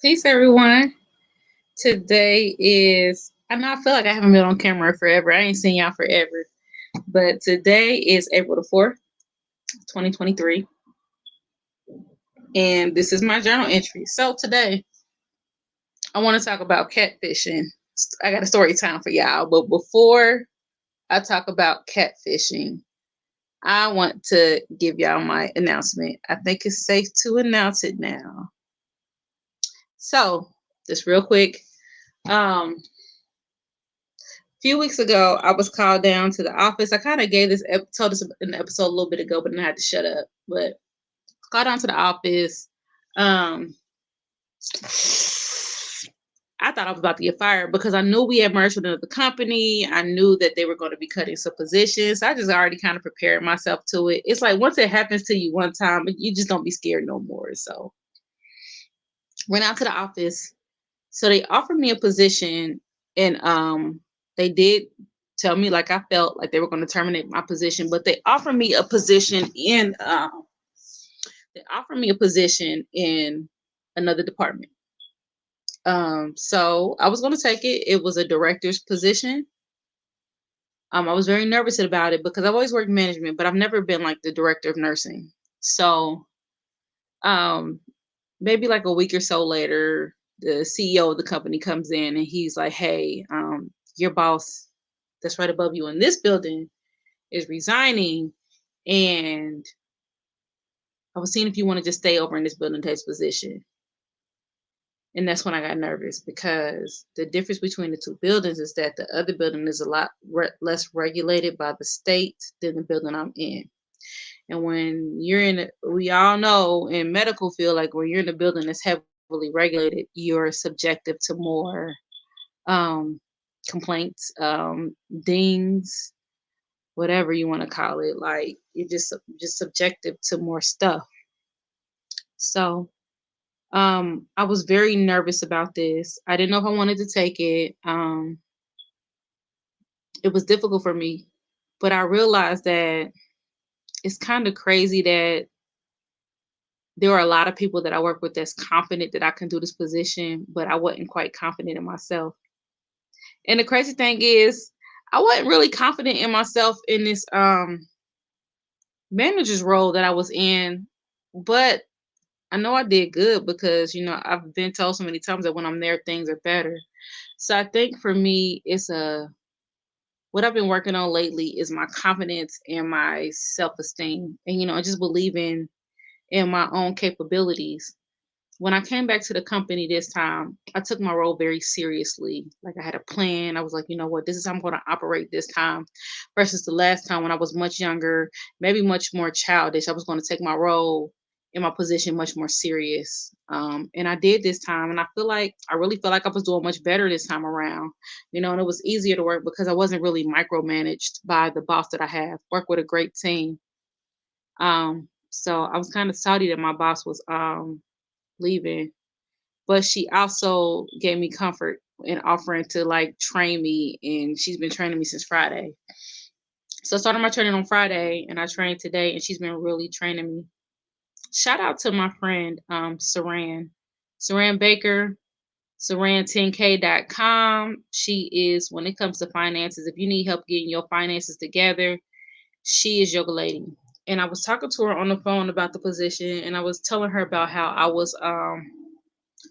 Peace, everyone. Today is, I know I feel like I haven't been on camera forever. I ain't seen y'all forever. But today is April the 4th, 2023. And this is my journal entry. So today, I want to talk about catfishing. I got a story time for y'all. But before I talk about catfishing, I want to give y'all my announcement. I think it's safe to announce it now. So, just real quick. Few weeks ago, I was called down to the office. I kind of told this in the episode a little bit ago, but then I had to shut up. But called down to the office. Um, I thought I was about to get fired because I knew we had merged with another company. I knew that they were going to be cutting some positions. I just already kind of prepared myself to it. It's like once it happens to you one time, you just don't be scared no more. So went out to the office. So they offered me a position, and they did tell me like I felt like they were going to terminate my position, but they offered me a position in another department. So I was going to take it. It was a director's position. I was very nervous about it because I've always worked management, but I've never been like the director of nursing. So maybe like a week or so later, the CEO of the company comes in and he's like, "Hey, your boss that's right above you in this building is resigning, and I was seeing if you want to just stay over in this building, take position." And that's when I got nervous because the difference between the two buildings is that the other building is a lot less regulated by the state than the building I'm in. And when you're we all know in medical field, like when you're in a building that's heavily regulated, you're subjective to more complaints, dings, whatever you want to call it. Like you're just subjective to more stuff. So I was very nervous about this. I didn't know if I wanted to take it. It was difficult for me, but I realized that it's kind of crazy that there are a lot of people that I work with that's confident that I can do this position, but I wasn't quite confident in myself. And the crazy thing is, I wasn't really confident in myself in this manager's role that I was in, but I know I did good because, I've been told so many times that when I'm there, things are better. So I think for me, what I've been working on lately is my confidence and my self-esteem and, just believing in my own capabilities. When I came back to the company this time, I took my role very seriously. Like I had a plan. I was like, you know what, this is how I'm going to operate this time versus the last time when I was much younger, maybe much more childish. I was going to take my role in my position much more serious. And I did this time. And I really feel like I was doing much better this time around, and it was easier to work because I wasn't really micromanaged by the boss that I have. Work with a great team. So I was kind of salty that my boss was leaving, but she also gave me comfort in offering to like train me, and she's been training me since Friday. So I started my training on Friday and I trained today, and she's been really training me. Shout out to my friend Saran Baker, Saran10k.com. She is, when it comes to finances, if you need help getting your finances together, she is your lady. And I was talking to her on the phone about the position, and I was telling her about how I was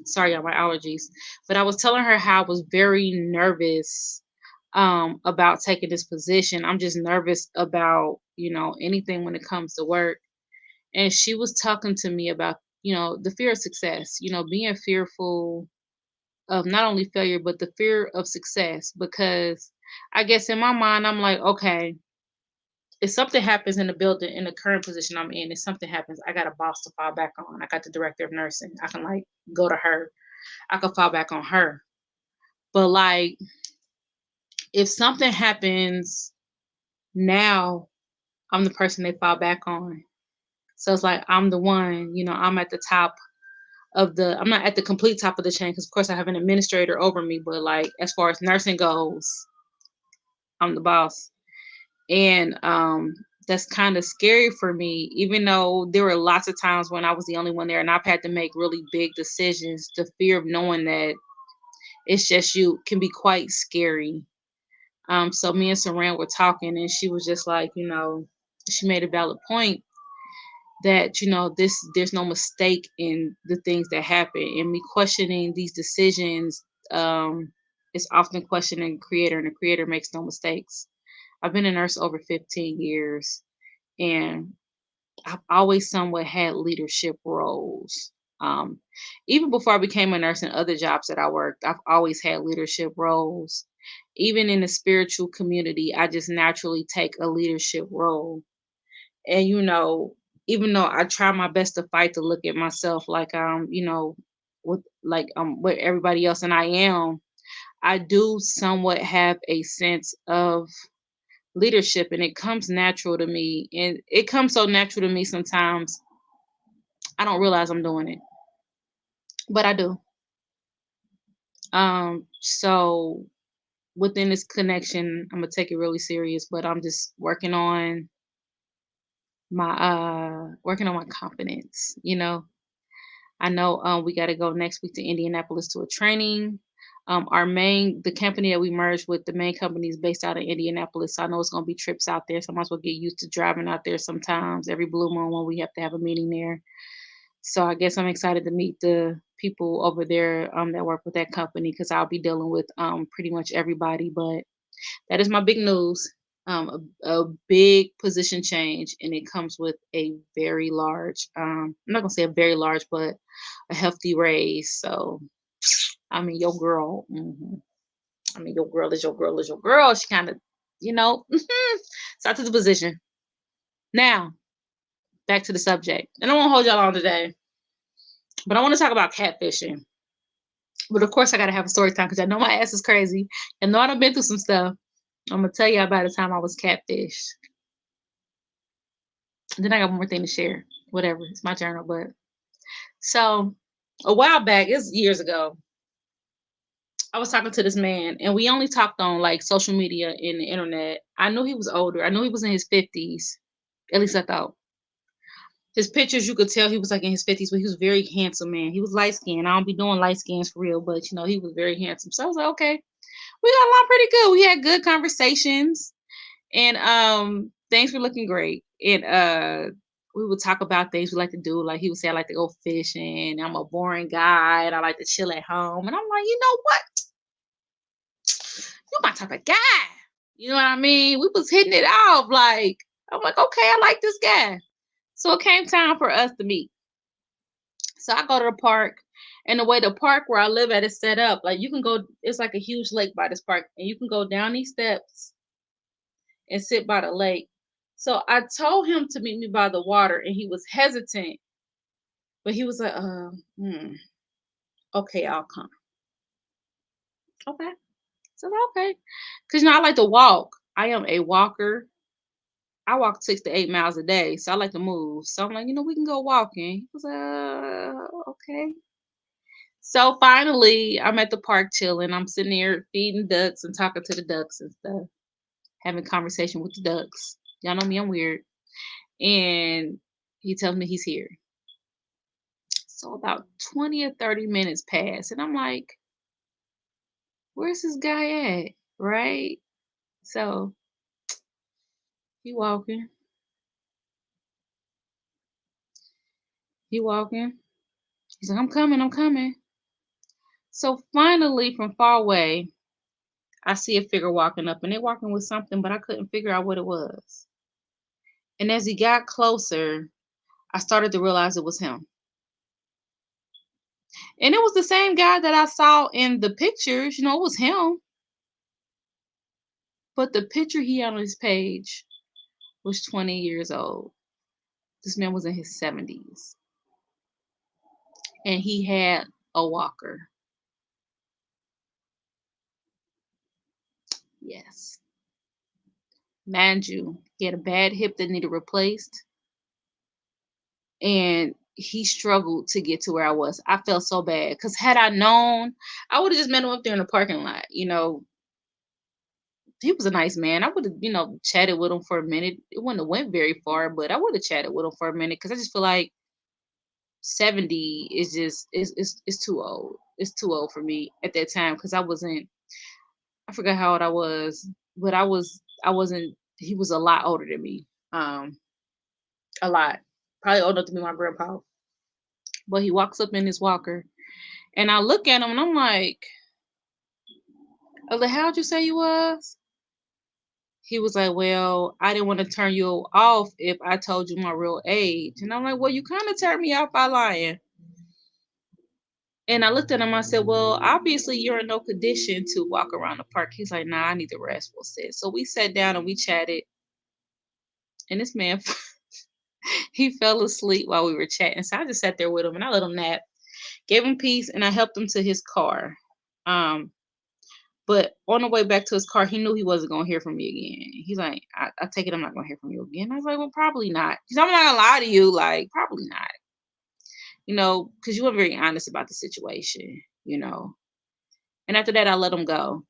sorry, y'all, my allergies. But I was telling her how I was very nervous about taking this position. I'm just nervous about, anything when it comes to work. And she was talking to me about, the fear of success, being fearful of not only failure, but the fear of success. Because I guess in my mind, I'm like, okay, if something happens in the building, in the current position I'm in, if something happens, I got a boss to fall back on. I got the director of nursing. I can like go to her. I could fall back on her. But like, if something happens now, I'm the person they fall back on. So it's like I'm the one, I'm at the top I'm not at the complete top of the chain because of course I have an administrator over me, but like as far as nursing goes, I'm the boss. And that's kind of scary for me, even though there were lots of times when I was the only one there and I've had to make really big decisions. The fear of knowing that it's just you can be quite scary. So me and Saran were talking, and she was just like, she made a valid point that there's no mistake in the things that happen, and me questioning these decisions is often questioning the creator, and the creator makes no mistakes. I've been a nurse over 15 years, and I've always somewhat had leadership roles. Um, Even before I became a nurse and other jobs that I worked, I've always had leadership roles. Even in the spiritual community, I just naturally take a leadership role. And even though I try my best to fight to look at myself like with everybody else, and I am, I do somewhat have a sense of leadership, and it comes natural to me, and it comes so natural to me sometimes I don't realize I'm doing it, but I do. So within this connection, I'm gonna take it really serious, but I'm just working on my confidence. I know we got to go next week to Indianapolis to a training. The company that we merged with, the main company is based out of Indianapolis. So I know it's going to be trips out there. So I might as well get used to driving out there sometimes every blue moon when we have to have a meeting there. So I guess I'm excited to meet the people over there that work with that company, because I'll be dealing with pretty much everybody. But that is my big news. A big position change, and it comes with a very large, I'm not gonna say a very large, but a hefty raise. So, I mean, your girl, I mean, your girl is your girl is your girl. She kind of, you know, so I took the position. Now, back to the subject. And I won't hold y'all on today, but I want to talk about catfishing. But of course, I got to have a story time because I know my ass is crazy. And know I've been through some stuff. I'm gonna tell you about the time I was catfished. And then I got one more thing to share. Whatever, it's my journal. But so a while back, it's years ago, I was talking to this man, and we only talked on like social media and the internet. I knew he was older. I knew he was in his 50s. At least I thought. His pictures, you could tell he was like in his 50s, but he was a very handsome man. He was light skinned. I don't be doing light skins for real, but he was very handsome. So I was like, okay, we got along pretty good. We had good conversations, and things were looking great. And we would talk about things we like to do. Like he would say, I like to go fishing. I'm a boring guy, and I like to chill at home. And I'm like, you know what? You my type of guy. You know what I mean? We was hitting it off. Like, I'm like, okay, I like this guy. So it came time for us to meet. So I go to the park, and the way the park where I live at is set up, like you can go, it's like a huge lake by this park, and you can go down these steps and sit by the lake. So I told him to meet me by the water, and he was hesitant, but he was like, okay, I'll come. Okay. So okay. Because I like to walk. I am a walker. I walk 6 to 8 miles a day, so I like to move. So I'm like, we can go walking. He was okay. So finally, I'm at the park chilling. I'm sitting there feeding ducks and talking to the ducks and stuff, having conversation with the ducks. Y'all know me, I'm weird. And he tells me he's here. So about 20 or 30 minutes pass, and I'm like, where's this guy at? Right? So he walking, he walking. He's like, I'm coming, I'm coming. So finally, from far away, I see a figure walking up, and they're walking with something, but I couldn't figure out what it was. And as he got closer, I started to realize it was him. And it was the same guy that I saw in the pictures, it was him. But the picture he had on his page was 20 years old. This man was in his 70s. And he had a walker. Yes. Mind you, he had a bad hip that needed replaced. And he struggled to get to where I was. I felt so bad because had I known, I would have just met him up there in the parking lot. he was a nice man. I would have, chatted with him for a minute. It wouldn't have went very far, but I would have chatted with him for a minute because I just feel like 70 is just is too old. It's too old for me at that time because I forgot how old I was, but I wasn't he was a lot older than me. A lot. Probably old enough to be my grandpa. But he walks up in his walker and I look at him and I was like, how'd you say you was? He was like, well, I didn't want to turn you off if I told you my real age. And I'm like, well, you kind of turned me off by lying. And I looked at him, I said, well, obviously you're in no condition to walk around the park. He's like, nah, I need to rest for a set. So we sat down and we chatted. And this man, he fell asleep while we were chatting. So I just sat there with him and I let him nap, gave him peace, and I helped him to his car. But on the way back to his car, he knew he wasn't gonna hear from me again. He's like, I take it I'm not gonna hear from you again. I was like, well, probably not. He's like, I'm not gonna lie to you, like, probably not. Because you were very honest about the situation. And after that, I let him go.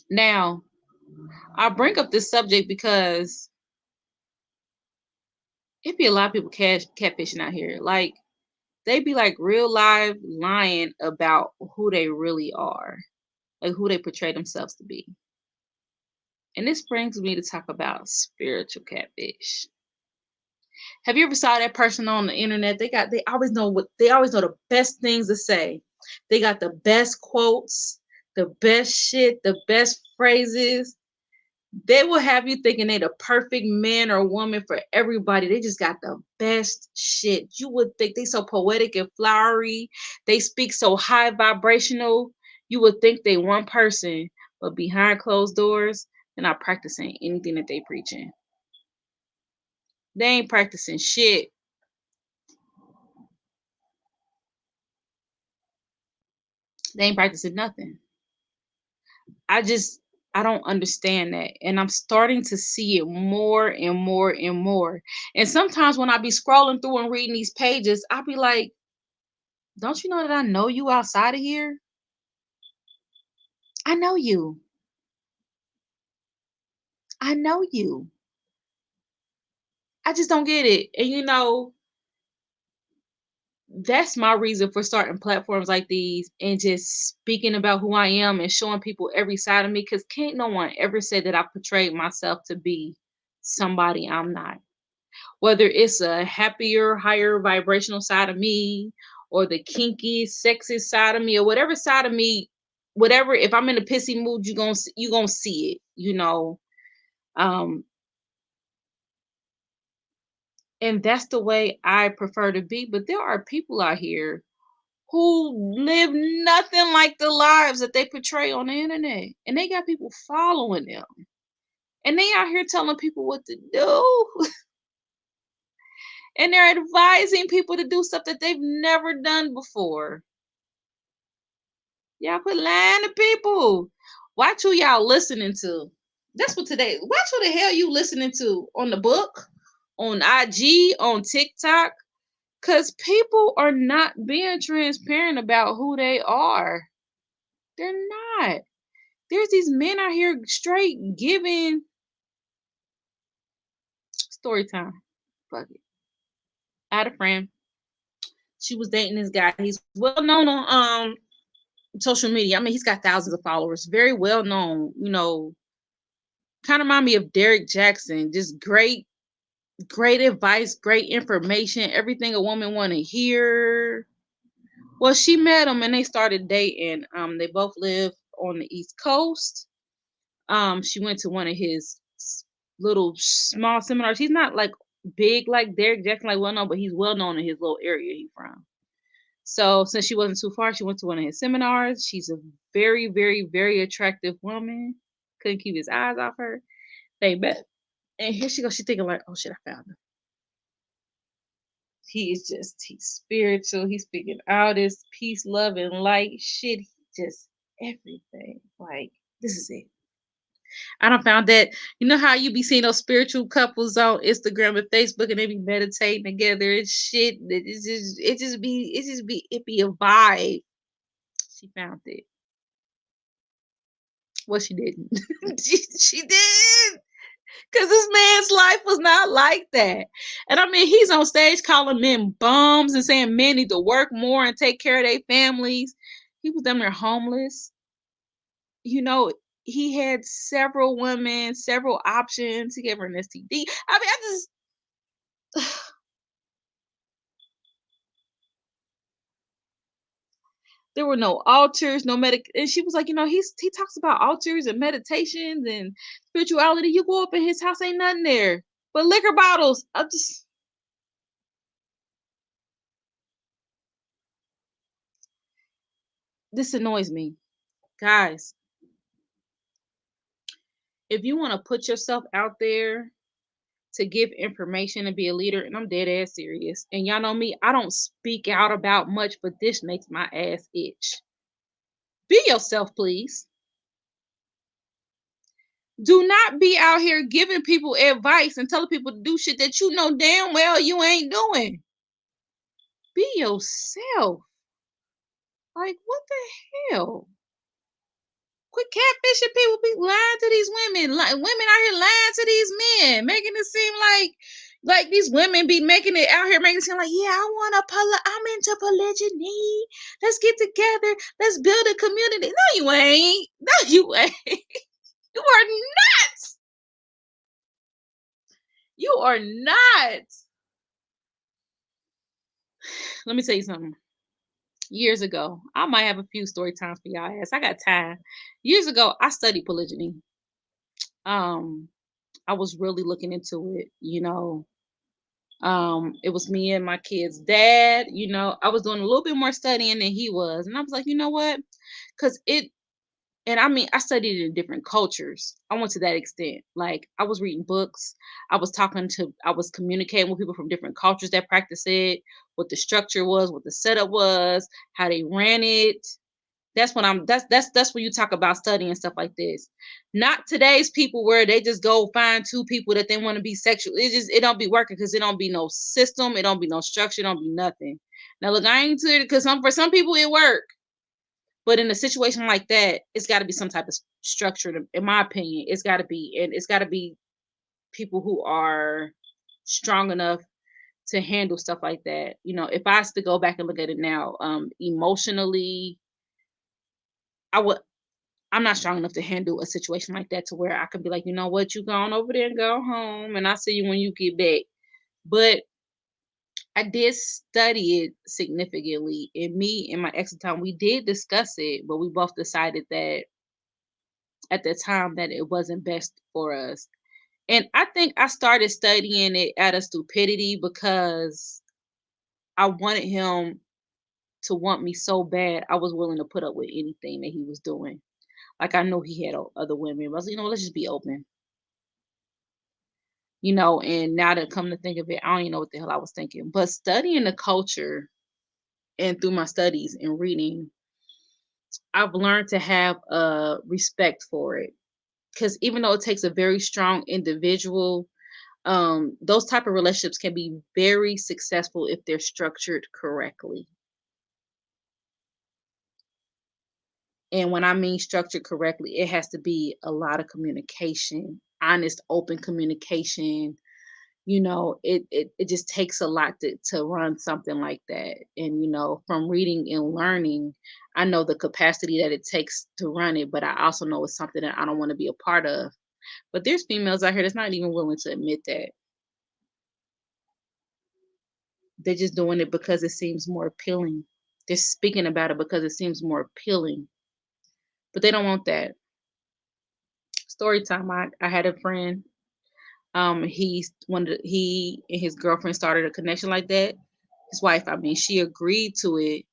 Now, I bring up this subject because it be a lot of people catfishing out here. Like, they be like real live lying about who they really are, like who they portray themselves to be. And this brings me to talk about spiritual catfish. Have you ever saw that person on the internet? They always know the best things to say. They got the best quotes, the best shit, the best phrases. They will have you thinking they the perfect man or woman for everybody. They just got the best shit. You would think they so poetic and flowery. They speak so high vibrational. You would think they one person, but behind closed doors, they're not practicing anything that they preaching. They ain't practicing shit. They ain't practicing nothing. I don't understand that. And I'm starting to see it more and more and more. And sometimes when I be scrolling through and reading these pages, I'll be like, don't you know that I know you outside of here? I know you. I know you. I just don't get it. And that's my reason for starting platforms like these and just speaking about who I am and showing people every side of me. Because can't no one ever say that I portrayed myself to be somebody I'm not. Whether it's a happier, higher vibrational side of me or the kinky, sexist side of me or whatever side of me, whatever, if I'm in a pissy mood, you gonna see it. Um, and that's the way I prefer to be. But there are people out here who live nothing like the lives that they portray on the internet. And they got people following them. And they out here telling people what to do. And they're advising people to do stuff that they've never done before. Y'all quit lying to people. Watch who y'all listening to. That's what today. Watch who the hell you listening to on the book, on IG, on TikTok. Because people are not being transparent about who they are. They're not. There's these men out here straight giving story time. Fuck it. I had a friend. She was dating this guy. He's well known on social media. I mean, he's got thousands of followers. Very well known. Kind of remind me of Derek Jackson. Just great advice, great information, everything a woman want to hear. Well, she met him and they started dating. They both live on the East Coast. She went to one of his little small seminars. He's not like big like Derek Jackson, like well known, but he's well known in his little area he's from. So since she wasn't too far, she went to one of his seminars. She's a very, very, very attractive woman. Couldn't keep his eyes off her. They met. And here she goes. She's thinking like, oh shit, I found him. He's spiritual. He's speaking all this peace, love, and light shit. He just everything. Like, this is it. I don't found that. You know how you be seeing those spiritual couples on Instagram and Facebook and they be meditating together and shit. It be a vibe. She found it. Well, she didn't. She did. Because this man's life was not like that. And I mean, he's on stage calling men bums and saying men need to work more and take care of their families. He was damn near homeless. You know, he had several women, several options. He gave her an STD. I mean, I just there were no altars, no medic. And she was like, he talks about altars and meditations and spirituality. You go up in his house, ain't nothing there but liquor bottles. This annoys me, guys. If you want to put yourself out there to give information and be a leader, and I'm dead ass serious. And y'all know me, I don't speak out about much, but this makes my ass itch. Be yourself, please. Do not be out here giving people advice and telling people to do shit that you know damn well you ain't doing. Be yourself. Like, what the hell? Quit catfishing people. Be lying to these women. Women out here lying to these men, making it seem like these women be making it out here, making it seem like, yeah, I'm into polygyny. Let's get together. Let's build a community. No, you ain't. No, you ain't. You are not. You are not. Let me tell you something. Years ago, I might have a few story times for y'all ass. I got time. Years ago, I studied polygyny. Um, I was really looking into it. It was me and my kid's dad. I was doing a little bit more studying than he was. And I was like, you know what? Because and I mean, I studied in different cultures. I went to that extent. Like, I was reading books. I was communicating with people from different cultures that practice it, what the structure was, what the setup was, how they ran it. That's when you talk about studying and stuff like this. Not today's people where they just go find two people that they want to be sexual. It don't be working because it don't be no system, it don't be no structure, it don't be nothing. Now look, I ain't to it because for some people it work. But in a situation like that, it's got to be some type of structure. In my opinion, it's got to be people who are strong enough to handle stuff like that. If I was to go back and look at it now, emotionally, I would. I'm not strong enough to handle a situation like that to where I could be like, you know what, you go on over there and go home, and I'll see you when you get back. But I did study it significantly, and me and my ex at the time, we did discuss it, but we both decided that at the time that it wasn't best for us. And I think I started studying it out of stupidity because I wanted him to want me so bad. I was willing to put up with anything that he was doing. Like, I know he had other women. But I was like, let's just be open. And now that come to think of it, I don't even know what the hell I was thinking. But studying the culture and through my studies and reading, I've learned to have a respect for it. Because even though it takes a very strong individual, those type of relationships can be very successful if they're structured correctly. And when I mean structured correctly, it has to be a lot of communication, honest, open communication. It just takes a lot to run something like that. And from reading and learning, I know the capacity that it takes to run it, but I also know it's something that I don't want to be a part of. But there's females out here that's not even willing to admit that. They're just doing it because it seems more appealing. They're speaking about it because it seems more appealing. But they don't want that. Story time. I had a friend. He and his girlfriend started a connection like that. His wife, I mean, she agreed to it,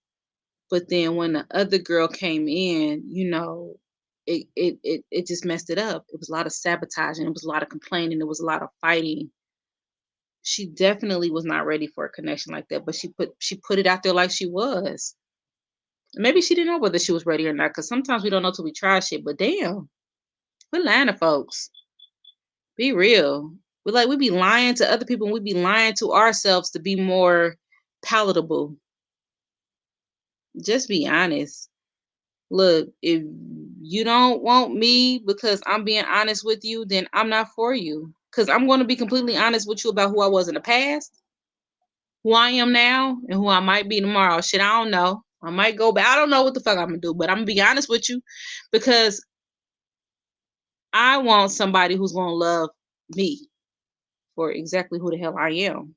but then when the other girl came in, it just messed it up. It was a lot of sabotaging. It was a lot of complaining. It was a lot of fighting. She definitely was not ready for a connection like that, but she put it out there like she was. Maybe she didn't know whether she was ready or not, because sometimes we don't know till we try shit. But damn, we're lying to folks. Be real. We be lying to other people and we be lying to ourselves to be more palatable. Just be honest. Look, if you don't want me because I'm being honest with you, then I'm not for you. Because I'm going to be completely honest with you about who I was in the past, who I am now, and who I might be tomorrow. Shit, I don't know. I might go back. I don't know what the fuck I'm going to do, but I'm going to be honest with you because I want somebody who's going to love me for exactly who the hell I am.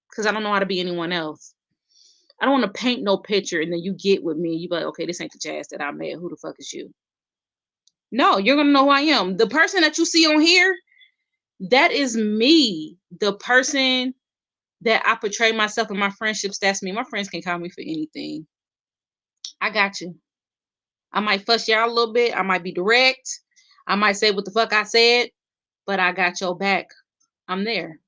Because I don't know how to be anyone else. I don't want to paint no picture and then you get with me. You be like, okay, this ain't the Jazz that I met. Who the fuck is you? No, you're going to know who I am. The person that you see on here, that is me. The person that I portray myself in my friendships, that's me. My friends can call me for anything. I got you. I might fuss y'all a little bit. I might be direct. I might say what the fuck I said, but I got your back. I'm there.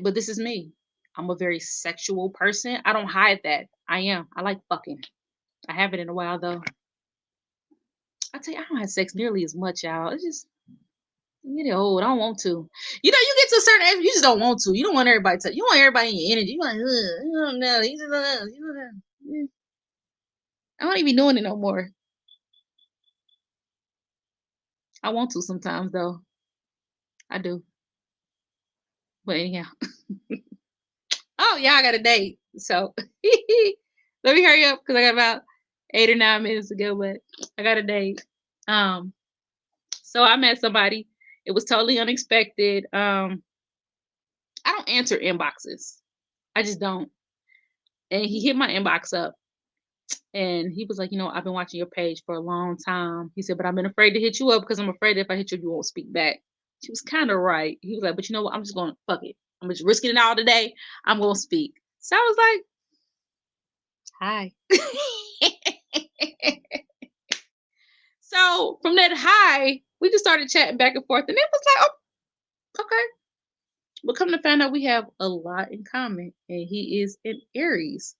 But this is me. I'm a very sexual person. I don't hide that. I am. I like fucking. I haven't in a while though. I tell you, I don't have sex nearly as much, y'all. It's just I'm getting old. I don't want to. You know, you get to a certain age, you just don't want to. You don't want everybody to. You want everybody in your energy. You want, you don't know. You just don't know. You don't know. I don't even be doing it no more. I want to sometimes though. I do. But anyhow. Oh yeah, I got a date. So let me hurry up because I got about 8 or 9 minutes to go. But I got a date. So I met somebody. It was totally unexpected. I don't answer inboxes. I just don't. And he hit my inbox up and he was like, I've been watching your page for a long time. He said, but I've been afraid to hit you up because I'm afraid if I hit you, you won't speak back. She was kind of right. He was like, but you know what? I'm just going to fuck it. I'm just risking it all today. I'm going to speak. So I was like, hi. So from that hi, we just started chatting back and forth. And it was like, oh, okay. But come to find out, we have a lot in common. And he is an Aries,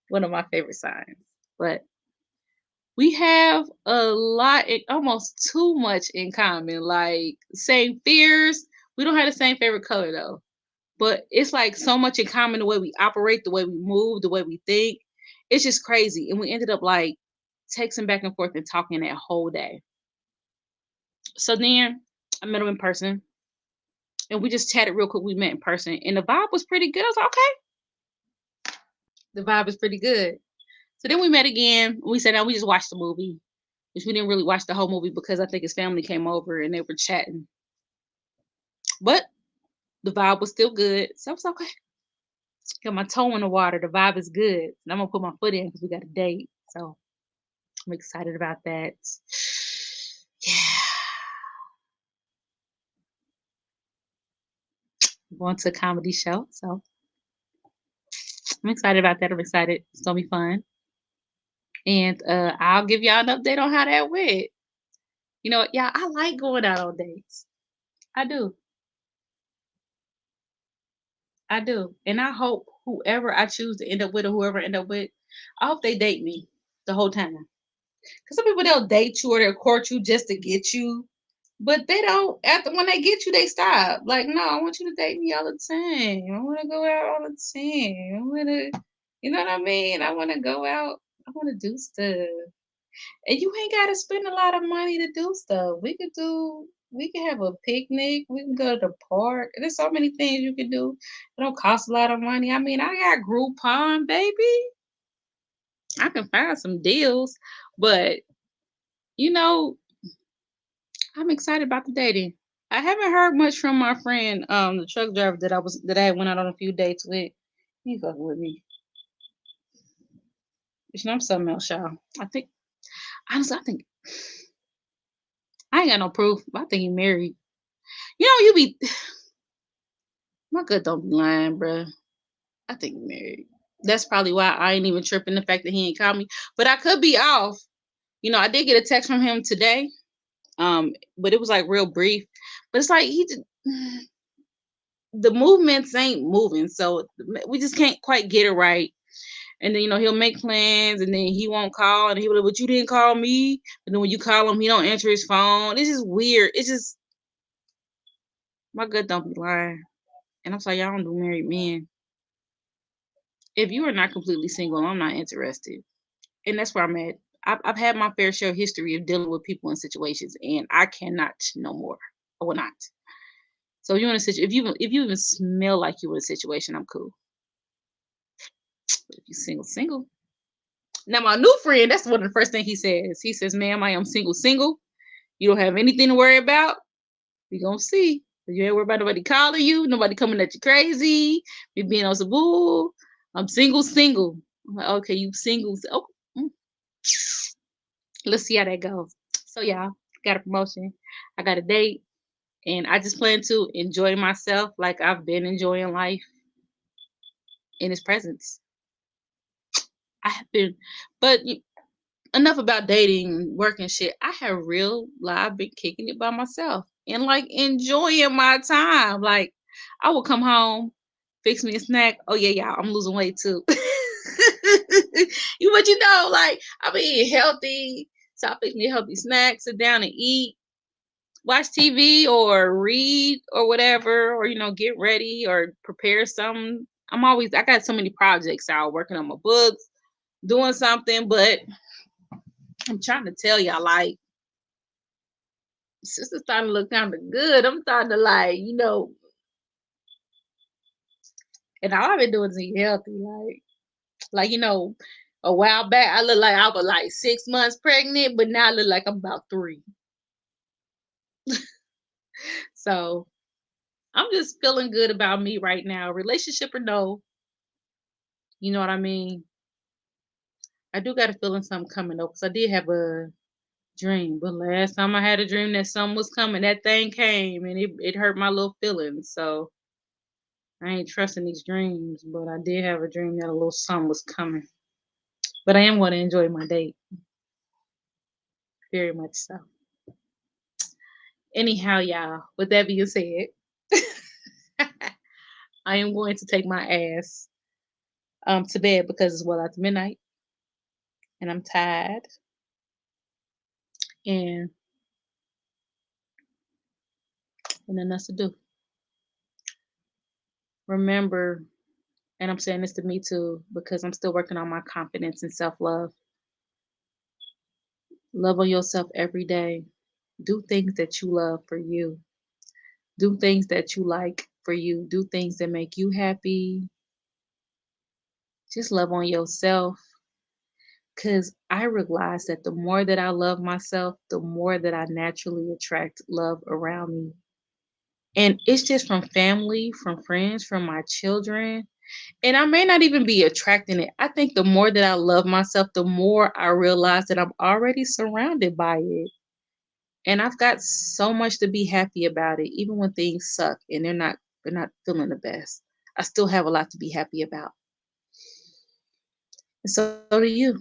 one of my favorite signs. But we have a lot, almost too much in common. Like, same fears. We don't have the same favorite color, though. But it's like so much in common, the way we operate, the way we move, the way we think. It's just crazy. And we ended up like texting back and forth and talking that whole day. So then I met him in person and we just chatted real quick. We met in person and the vibe was pretty good. I was like, okay, the vibe is pretty good. So then we met again. We said, now we just watched the movie, which we didn't really watch the whole movie because I think his family came over and they were chatting. But the vibe was still good. So I was like, okay, got my toe in the water. The vibe is good. And I'm going to put my foot in because we got a date. So I'm excited about that. Yeah. I'm going to a comedy show. So I'm excited about that. I'm excited. It's going to be fun. And I'll give y'all an update on how that went. You know what, y'all, I like going out on dates. I do. I do. And I hope whoever I choose to end up with or whoever I end up with, I hope they date me the whole time. Because some people, they'll date you or they'll court you just to get you. But they don't, after when they get you, they stop. Like, no, I want you to date me all the time. I want to go out all the time. I want to, you know what I mean? I want to go out. I want to do stuff. And you ain't gotta spend a lot of money to do stuff. We could have a picnic, we can go to the park. There's so many things you can do. It don't cost a lot of money. I mean, I got Groupon, baby. I can find some deals, but you know, I'm excited about the dating. I haven't heard much from my friend, the truck driver that I went out on a few dates with. He fucking with me. But I'm something else, y'all. I think honestly, I think I ain't got no proof, but I think he married. You be my gut don't be lying, bruh. I think he married. That's probably why I ain't even tripping the fact that he ain't called me. But I could be off. I did get a text from him today. But it was like real brief. But it's like the movements ain't moving, so we just can't quite get it right. And then he'll make plans, and then he won't call, and he'll be like, "But you didn't call me." But then when you call him, he don't answer his phone. It's just weird. It's just my gut don't be lying. And I'm sorry, y'all don't do married men. If you are not completely single, I'm not interested. And that's where I'm at. I've had my fair share history of dealing with people in situations, and I cannot no more. I will not. So you in a situation, if you even smell like you in a situation, I'm cool. But if you single, single. Now my new friend, that's one of the first thing he says. He says, "Ma'am, I am single, single. You don't have anything to worry about. We gonna see. You ain't worried about nobody calling you, nobody coming at you crazy, me being on some bull. I'm single, single." I'm like, okay, you single. Oh, mm, let's see how that goes. So yeah, got a promotion. I got a date, and I just plan to enjoy myself like I've been enjoying life in his presence. I have been, but enough about dating, work and shit. I have real live been kicking it by myself and like enjoying my time. Like I will come home, fix me a snack. Oh yeah, y'all, I'm losing weight too. Like I've been eating healthy. So I fix me a healthy snack, sit down and eat, watch TV or read or whatever, or get ready or prepare something. I got so many projects out working on my books, doing something, but I'm trying to tell y'all, like, sister's starting to look kind of good. I'm starting to and all I've been doing is eat healthy. A while back I looked like I was like 6 months pregnant, but now I look like I'm about 3. So I'm just feeling good about me right now. Relationship or no, you know what I mean? I do got a feeling something coming up because I did have a dream, but last time I had a dream that something was coming, that thing came and it hurt my little feelings. So I ain't trusting these dreams, but I did have a dream that a little something was coming. But I am going to enjoy my date, very much so. Anyhow, y'all, with that being said, I am going to take my ass to bed because it's well after midnight and I'm tired and nothing else to do. Remember, and I'm saying this to me too because I'm still working on my confidence and self love. Love on yourself every day. Do things that you love for you. Do things that you like for you. Do things that make you happy. Just love on yourself. Because I realize that the more that I love myself, the more that I naturally attract love around me. And it's just from family, from friends, from my children. And I may not even be attracting it. I think the more that I love myself, the more I realize that I'm already surrounded by it. And I've got so much to be happy about it, even when things suck and they're not feeling the best. I still have a lot to be happy about. And so do you.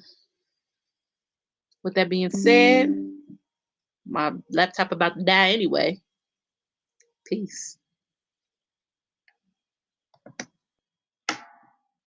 With that being said, my laptop about to die anyway. Peace.